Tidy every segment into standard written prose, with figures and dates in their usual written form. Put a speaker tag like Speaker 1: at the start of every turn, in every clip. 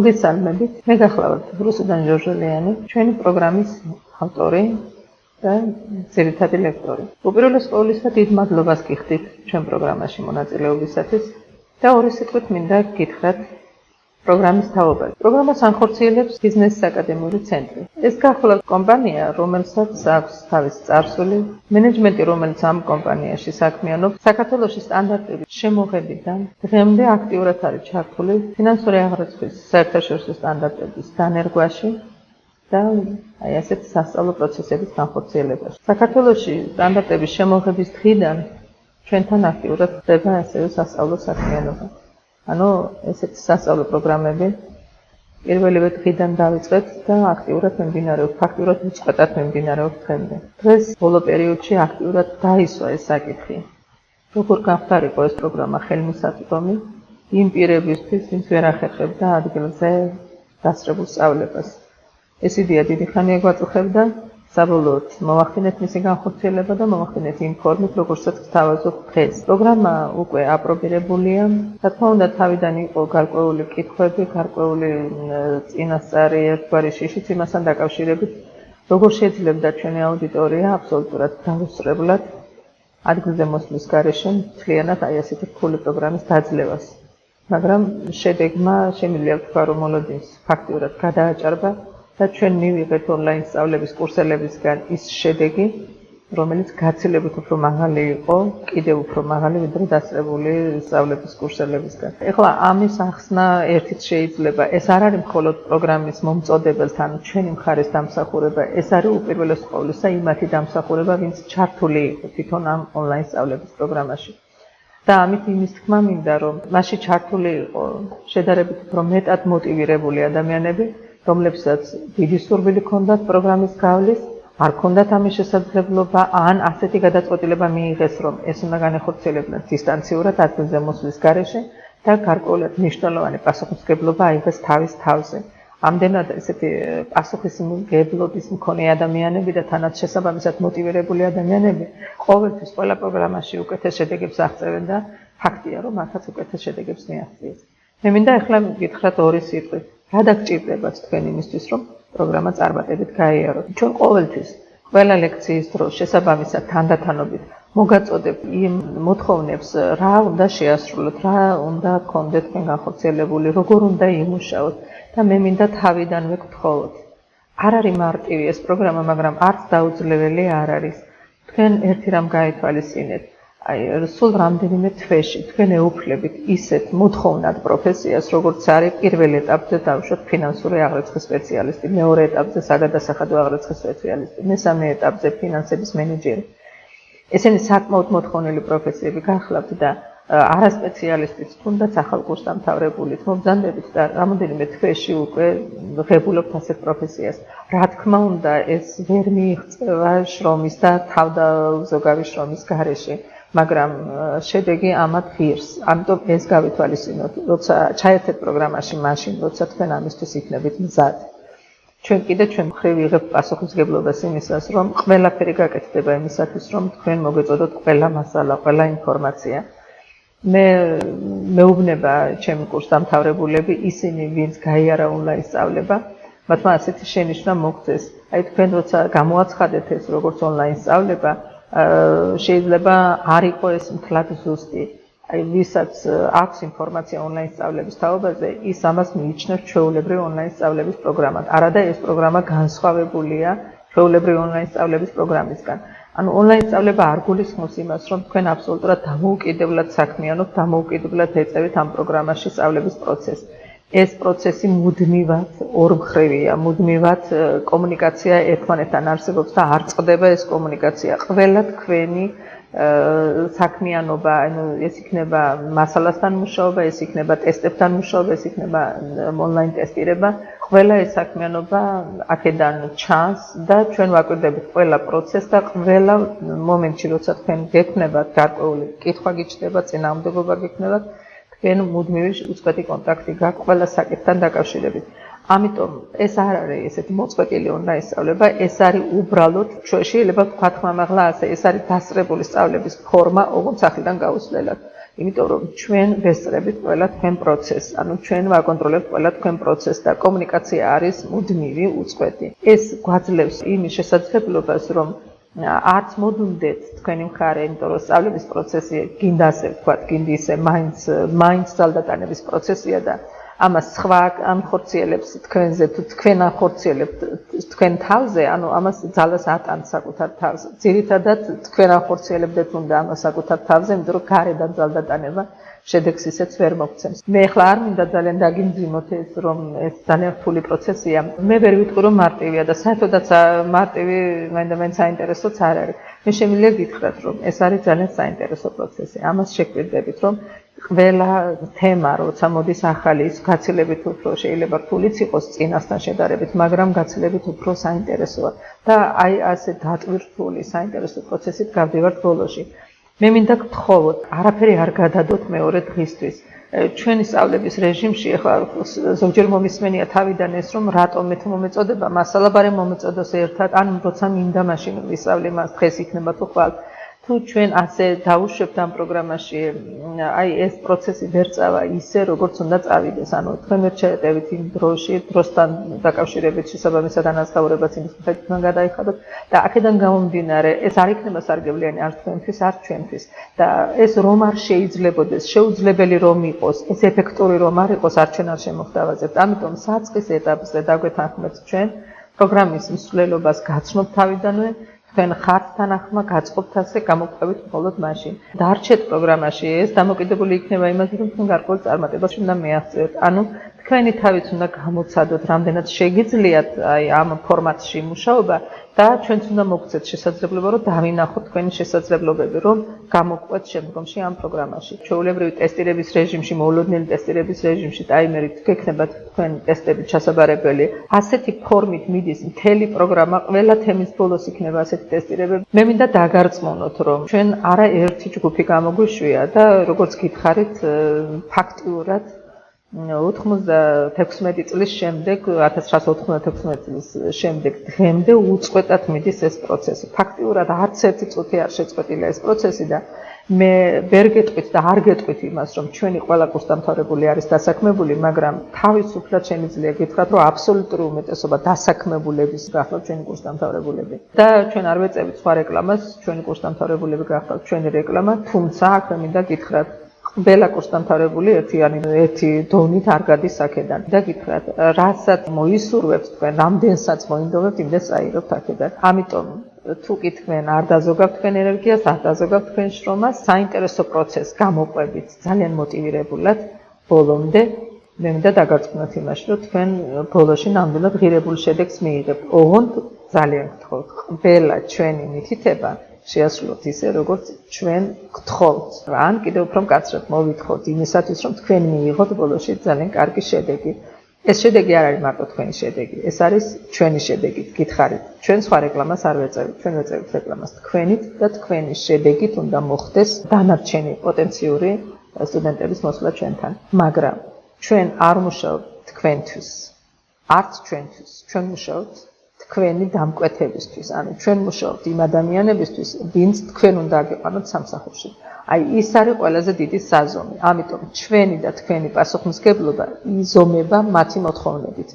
Speaker 1: მოგესალმებით. მე გახლავართ რუსუდან ჟორჟოლიანი, ჩვენი პროგრამის ავტორი და ძირითადი ლექტორი. უპირველეს ყოვლისა დიდ მადლობას გიხდით ჩვენ პროგრამაში მონაწილეობისათვის და ორი სიტყვით მინდა გითხრათ პროგრამის თაობაზე. პროგრამას ანხორციელებს ბიზნესის აკადემიური ცენტრი. ეს გახლავთ კომპანია, რომელსაც აქვს თავისი წარსული, მენეჯმენტი, რომელიც ამ კომპანიაში საქმიანობს, საქართველოში სტანდარტების შემოღებიდან დღემდე აქტიურად არის ჩართული ფინანსური აღრიცხვის საერთაშორისო სტანდარტების დანერგვაში და აი ასეთ სასწავლო პროცესების განხორციელებაში. საქართველოში სტანდარტების შემოღების დღიდან ჩვენთან აქტიურად ხდება ასევე სასწავლო საქმიანობა. ანუ ესეთი სასწავლო პროგრამები პირველივე დღიდან დავიწყეთ და აქტიურად მიმდინარეობს, ფაქტურად უწყვეტად მიმდინარეობს დღემდე. დღეს ბოლო პერიოდში აქტიურად დაისვა ეს საკითხი. როგორ გამხდარიყო ეს პროგრამა ხელმისაწვდომი იმ პირებისთვის, ვინც ვერ ახერხებდა ადგილზე დასწრებულ სწავლებას. ეს იდეა დიდი ხანია გვაწუხებდა, საბოლოოდ მოვახდინეთ მისი განხორციელება და მოვახდინეთ იმ ფორმით, როგორცაც გვთავაზობ დღეს. პროგრამა უკვე აპრობირებულია. რა თქმა უნდა, თავიდან იყო გარკვეული კითხვები, გარკვეული წინასწარი ერთგვარი შიშიც იმასთან დაკავშირებით, როგორ შეძლებდა ჩვენი აუდიტორია აბსოლუტურად დაუსწრებლად ადგილზე მოსვლის გარეშე მთლიანად აი ასეთი რთული პროგრამის დაძლევას. მაგრამ შედეგმა შემიძლია ვთქვა, რომ მოლოდინს ფაქტიურად გადააჭარბა და ჩვენ მივიღეთ ონლაინ სწავლების კურსელებისგან ის შედეგი, რომელიც გაცილებით უფრო მაღალი იყო, კიდევ უფრო მაღალი ვიდრე დასწრებული სწავლების კურსელებისგან. ეხლა ამის ახსნა ერთით შეიძლება, ეს არ არის მხოლოდ პროგრამის მომწოდებელთან ჩვენი მხარის დამსახურება, ეს არის უპირველეს ყოვლისა იმათი დამსახურება, ვინც ჩართული იყო თვითონ ამ ონლაინ სწავლების პროგრამაში. და ამით იმის თქმა მინდა, რომ მასში ჩართული იყო შედარებით უფრო მეტად მოტივირებული ადამიანები, რომლებსაც დიდი სურვილი ჰქონდათ პროგრამის გავლის, არ ჰქონდათ ამის შესაძლებლობა, ან ასეთი გადაწყვეტილება მიიღეს, რომ ეს უნდა განეხორციელებინათ დისტანციურად ადგილზე მოსვლის გარეშე და გარკვეულად მნიშვნელოვანი პასუხისმგებლობა აიღეს თავის თავზე. ამდენად ესეთი პასუხისმგებლობის მქონე ადამიანები და თანაც შესაბამისად მოტივირებული ადამიანები ყოველთვის ყველა პროგრამაში უკეთეს შედეგებს აღწევენ და ფაქტია, რომ მათაც უკეთეს შედეგებს მიაღწიეს. მე მინდა ახლა გითხრათ ორი სიტყვით. რა დაგჭირდებათ თქვენ იმისთვის, რომ პროგრამა წარმატებით გაიაროთ. ჩვენ ყოველთვის ყველა ლექციის დროს შესაბამისად თანდათანობით მოგაწოდებთ იმ მოთხოვნებს, რა უნდა შეასრულოთ, რა უნდა გქონდეთ თქვენ განხორციელებული, როგორ უნდა იმუშაოთ და მე მინდა თავიდანვე გთხოვოთ. არ არის მარტივი ეს პროგრამა, მაგრამ არც დაუძლეველი არ არის. თქვენ ერთი რამ გაითვალისწინეთ. აი, სულ რამდენიმე თვეში თქვენ ეუფლებით ისეთ მოთხოვნად პროფესიას, როგორც არის პირველ ეტაპზე დავუშვათ ფინანსური აღრიცხვის სპეციალისტი, მეორე ეტაპზე საგადასახადო აღრიცხვის სპეციალისტი, მესამე ეტაპზე ფინანსების მენეჯერი. ესენი საკმაოდ მოთხოვნილი პროფესიები გახლავთ და არასპეციალისტიც თუნდაც ახალ კურსდამთავრებულით მობრძანდებით და რამოდენიმე თვეში უკვე ღებულობთ ასეთ პროფესიას. რა თქმა უნდა, ეს ვერ მიიღწევა შრომის და თავდაზოგავი შრომის გარეშე. მაგრამ შედეგი ამათ ღირს. ამიტომ ეს გავითვალისწინოთ, როცა ჩაერთეთ პროგრამაში, მაშინ, როცა თქვენ ამისთვის იქნებით მზად. ჩვენ კიდე ჩვენ მხრივ ვიღებთ პასუხისმგებლობას იმისას, რომ ყველაფერი გაკეთდება იმისათვის, რომ თქვენ მოგეწოდოთ ყველა მასალა, ყველა ინფორმაცია. მე მეუბნება ჩემი კურსდამთავრებულები, ისინი, ვინც გაიარა ონლაინ სწავლება, მათმა ასეთი შენიშვნა მოგვწეს. აი თქვენ როცა გამოაცხადეთ ეს როგორც ონლაინ სწავლება, შეიძლება არ იყო ეს მთლად ზუსტი. აი ვისაც აქვს ინფორმაცია ონლაინ სწავლების თაობაზე, ის ამას მიიჩნევს ჩვეულებრივ ონლაინ სწავლების პროგრამად. არადა ეს პროგრამა განსხვავებულია ჩვეულებრივ ონლაინ სწავლების პროგრამისგან. ანუ ონლაინ სწავლება არ გულისხმობს იმას, რომ თქვენ აბსოლუტურად დამოუკიდებლად საქმიანობთ, დამოუკიდებლად ეწევით ამ პროგრამაში სწავლების პროცესს. ეს პროცესი მუდმივად ორმხრივია, მუდმივად კომუნიკაცია ერთმანეთთან არსებობს და არ წყდება ეს კომუნიკაცია. ყველა თქვენი საქმიანობა, ანუ ეს იქნება მასალასთან მუშაობა, ეს იქნება ტესტებთან მუშაობა, ეს იქნება ონლაინ ტესტირება, ყველა ეს საქმიანობა აქედან ჩანს და ჩვენ ვაკვირდებით ყველა პროცესს და ყველა მომენტში, როცა თქვენ გექნებათ გარკვეული კითხვა გიჩნდება, წინააღმდეგობა გექნებათ, თქვენ მუდმივი უწყვეტი კონტაქტი გაქვთ ყველა საკითხთან დაკავშირებით. ამიტომ ეს არ არის ესეთი მოწყვეტილი ონლაინ სწავლება, ეს არის უბრალოდ შეიძლება ვთქვათ მამაღლა ასე, ეს არის დასწრებული სწავლების ფორმა, ოღონდ სახლიდან გაუსვლელად. იმიტომ რომ ჩვენ ვესწრებით ყველა თქვენ პროცესს, ანუ ჩვენ ვაკონტროლებთ ყველა თქვენ პროცესს და კომუნიკაცია არის მუდმივი, უწყვეტი. ეს გვაძლევს იმის შესაძლებლობას, რომ არც მოდუნდეთ თქვენი მხარე, იმიტომ რომ სწავლების პროცესი გინდა ასე ვთქვათ, გინდა ისე მაინც ძალდატანების პროცესია და ამას სხვა ამხორციელებს თქვენზე თუ თქვენ ახორციელებთ თქვენ თავზე, ანუ ამას ძალას ატანთ საკუთარ თავზე. ძირითადად თქვენ ახორციელებდეთ უნდა ამას საკუთარ თავზე, იმიტომ რომ გარედან ძალდატანება შედეგს ისეც ვერ მოგცემს. მე ახლა არ მინდა ძალიან დაგიმძიმოთ ეს, რომ ეს ძალიან რთული პროცესია. მე ვერ ვიტყვი რომ მარტივია და საერთოდაც მარტივი მაინდა-მაინც საინტერესოც არ არის. მე შემიძლია გითხრათ, რომ ეს არის ძალიან საინტერესო პროცესი. ამას შეგვიძლებით, რომ ყველა თემა, როცა მოდის ახალი, ის გაცილებით უფრო შეიძლება რთულიც იყოს წინასთან შედარებით, მაგრამ გაცილებით უფრო საინტერესოა და აი ასე დატვირთული საინტერესო პროცესით გავდივართ ბოლოში. მე მინდა გთხოვოთ, არაფერი არ გადადოთ მეორე დღისთვის. ჩვენი სწავლების რეჟიმში ახლა ზოგჯერ მომისმენია თავიდან ეს, რომ რატომ მე თუ მომეწოდება მასალა ბარე მომეწოდოს ერთად, ან როცა მინდა მაშინ ვისწავლე მას, დღეს იქნება თუ ხვალ. თუ ჩვენ ასე დავუშვებთ ამ პროგრამაში, აი ეს პროცესი ვერ წავა ისე, როგორც უნდა წავიდეს. ანუ თქვენ ვერ შეეტევით იმ დროსთან დაკავშირებით შესაბამისად ანაზღაურებას იმის მიხედვით უნდა გადაიხადოთ და აქედან გამომდინარე, ეს არ იქნება სარგებლიანი არ თქვენთვის, არ ჩვენთვის. და ეს რომ არ შეიძლებოდეს, შეუძლებელი რომ იყოს, ეს ეფექტური რომ არ იყოს, არ ჩვენ არ შემოხდავაზებთ. ამიტომ საწყის ეტაპზე დაგვეთანხმეთ ჩვენ პროგრამის მსვლელობას გაცნობთ თავიდანვე. თქვენ ხართ თანახმა, გაწყობთ ასე, გამოგვყვებით მხოლოდ მაშინ. დარჩეთ პროგრამაში, ეს დამოკიდებული იქნება იმაზე, რომ თქვენ გარკვეულ წარმატებას უნდა მიაღწიოთ. ანუ თქვენი თავით უნდა გამოცადოთ, რამდენად შეგიძლიათ აი ამ ფორმატში მუშაობა და ჩვენც უნდა მოგცეთ შესაძლებლობა, რომ დავინახოთ თქვენი შესაძლებლობები, რომ გამოგვყვეთ შემდგომში ამ პროგრამაში. ჩვეულებრივი ტესტირების რეჟიმში, მოულოდნელი ტესტირების რეჟიმში ტაიმერით გექნებათ თქვენი ტესტები ჩასაბარებელი. ასეთი ფორმით მიდის მთელი პროგრამა, ყველა თემის ბოლოს იქნება ასეთი ტესტირებები. მე მინდა დაგარწმუნოთ, რომ ჩვენ არაერთი ჯგუფი გამოგვიშვია და როგორც გითხარით, ფაქტიურად 96 წლის შემდეგ, 1996 წლის შემდეგ დღემდე უწყვეტად მიდის ეს პროცესი. ფაქტიურად არც ერთი წუთი არ შეწყვეტილა ეს პროცესი და მე ვერ გეტყვით და არ გეტყვით იმას, რომ ჩვენი ყველა კურსდამთავრებული არის დასაქმებული, მაგრამ თავისუფლად შემიძლია გითხრათ, რომ აბსოლუტური უმეტესობა დასაქმებულების გახლავთ ჩვენი კურსდამთავრებულები. და ჩვენ არ ვეწევით სხვა რეკლამას, ჩვენი კურსდამთავრებულები გახლავთ ჩვენი რეკლამა, თუმცა აქ მინდა გითხრათ, ყველა კურსდამთავრებული ერთი დონით არ გადის აქედან. და გითხრათ, რასაც მოისურვებთ თქვენ, რამდენსაც მოინდომებთ, იმდენს აიღებთ აქედან. ამიტომ თუ კი თქვენ არ დაზოგავთ თქვენ ენერგიას, არ დაზოგავთ თქვენ შრომას, საინტერესო პროცესს გამოყვებით ძალიან მოტივირებულად ბოლომდე, მე მინდა დაგარწმუნოთ იმაში, რომ თქვენ ბოლოში ნამდვილად ღირებულ შედეგს მიიღებთ. ოღონდ ძალიან გთხოვთ, ყველა ჩვენი მითითება შეასრულოთ ისე, როგორც ჩვენ გთხოვთ. ან კიდევ უფრო მკაცრად მოვითხოვთ იმისათვის, რომ თქვენ მიიღოთ ბოლოში ძალიან კარგი შედეგი. ეს შედეგი არ არის მარტო თქვენი შედეგი, ეს არის ჩვენი შედეგი. გითხარით, ჩვენ სხვა რეკლამას არ ვეწევით, ჩვენ ვეწევით რეკლამას თქვენით და თქვენი შედეგით უნდა მოხდეს დანარჩენი პოტენციური სტუდენტების მოსვლა ჩვენთან. მაგრამ ჩვენ არ მუშაობთ თქვენთვის, არც ჩვენთვის, ჩვენ მუშაობთ თქვენი დამკვეთებისთვის, ანუ ჩვენ მუშაობთ იმ ადამიანებისთვის, ვინც თქვენ უნდა აგეყანოთ სამსახურში. აი ის არის ყველაზე დიდი საზომი. ამიტომ ჩვენი და თქვენი პასუხისმგებლობა იზომება მათი მოთხოვნებით.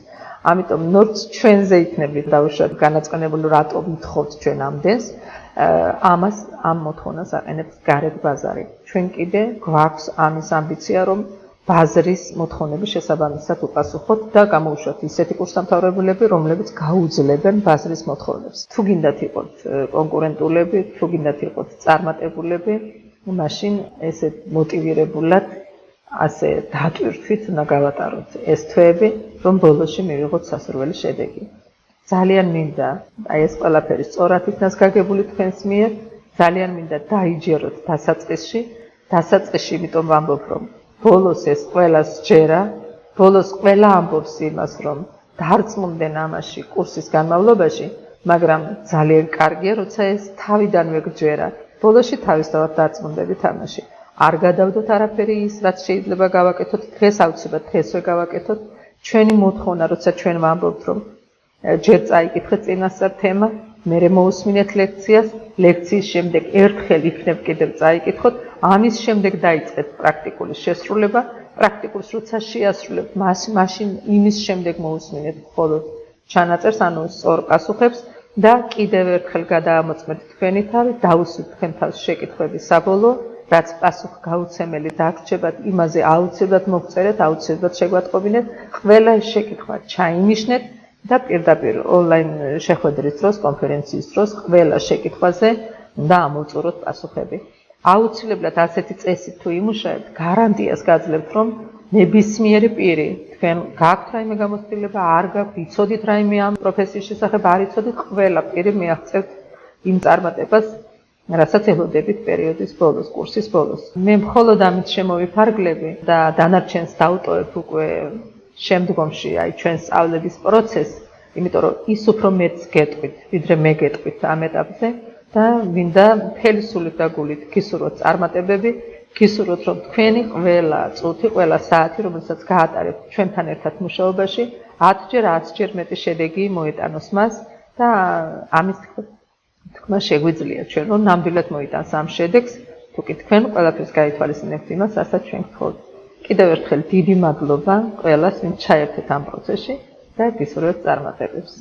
Speaker 1: ამიტომ ნორც ჩვენზე იქნებით დავუშვათ განაწყენებული, რატო ვითხოვთ ჩვენ ამდენს, ამას ამ მოთხოვნას აყენებს გარეთ ბაზარი. ჩვენ კიდე გვაქვს ამის ამბიცია, რომ ბაზრის მოთხოვნების შესაბამისად უპასუხოთ და გამოუშვათ ისეთი კურსდამთავრებულები, რომლებიც გაუძლებენ ბაზრის მოთხოვნებს. თუ გინდათ იყოთ კონკურენტულები, თუ გინდათ იყოთ წარმატებულები, მაშინ ესეთ მოტივირებულად ასე დატვირთვით უნდა გავატაროთ ეს თვეები, რომ ბოლოში მივიღოთ სასურველი შედეგი. ძალიან მინდა აი ეს ყველაფერი სწორად იქნას გაგებული თქვენს მიერ, ძალიან მინდა დაიჯეროთ დასაწყისში, იმიტომ ვამბობ, რომ ბოლოს ეს ყველას ჯერა, ბოლოს ყველა ამბობს იმას, რომ დარწმუნდნენ ამაში კურსის განმავლობაში, მაგრამ ძალიან კარგია, როცა ეს თავიდანვე გჯერა. ბოლოში თავისთავად დარწმუნდებით ამაში. არ გადავდოთ არაფერი ის, რაც შეიძლება გავაკეთოთ დღეს, აუცილებლად დღესვე გავაკეთოთ. ჩვენი მოთხოვნა, როცა ჩვენ ვამბობთ, რომ ჯერ წაიკითხეთ წინასწარ თემა, მერე მოусმინეთ ლექციას, ლექციის შემდეგ ერთხელ იქნებ კიდევ წაიკითხოთ, ამის შემდეგ დაიწყეთ პრაქტიკული შესრულება, პრაქტიკულს როცა შეასრულებთ, მაშინ იმის შემდეგ მოусმინეთ მხოლოდ ჩანაწერს, ანუ სწორ პასუხებს და კიდევ ერთხელ გადაამოწმეთ თქვენი თავი, დაუსვით თქვენ თავს შეკითხვები საბოლოო, რაც პასუხგაუცემელი დაგრჩებათ, იმაზე აუცილებლად მოგწერეთ, აუცილებლად შეგვატყობინეთ, ყველა ეს შეკითხვა ჩაინიშნეთ და პირდაპირ ონლაინ შეხვედრის დროს, კონფერენციის დროს ყველა შეკითხვაზე უნდა ამოვწუროთ პასუხები. აუცილებლად ასეთი წესით თუ იმუშავებთ, გარანტიას გაძლევთ, რომ ნებისმიერი პირი, თქვენ გაქვთ რაიმე გამოცდილება, არ გაქვთ, იცოდით რაიმე ამ პროფესიის შესახებ, არ იცოდით, ყველა პირი მიაღწევთ იმ წარმატებას, რასაც ელოდებით პერიოდის ბოლოს, კურსის ბოლოს. მე მხოლოდ ამით შემოვიფარგლები და დანარჩენს დავუტოვებ უკვე შემდგომში, აი ჩვენს სწავლების პროცესს, იმიტომ რომ ის უფრო მეც გეტყვით, ვიდრე მე გეტყვით ამ ეტაპზე და მინდა მთელი სულით და გულით გისურვოთ წარმატებები, გისურვოთ რომ თქვენი ყველა წუთი, ყველა საათი, რომელსაც გაატარებთ ჩვენთან ერთად მუშაობაში, 10-ჯერ, 100-ჯერ მეტი შედეგი მოეტანოს მას და ამის თქმა შეგვიძლია ჩვენ რომ ნამდვილად მოიტანს ამ შედეგს, თუ კი თქვენ ყველაფერს გაითვალისწინებთ იმას, რასაც ჩვენ გთხოვთ. კიდევ ერთხელ დიდი მადლობა ყველას, ვინც ჩაერთეთ ამ პროცესში და გისურვებთ წარმატებებს.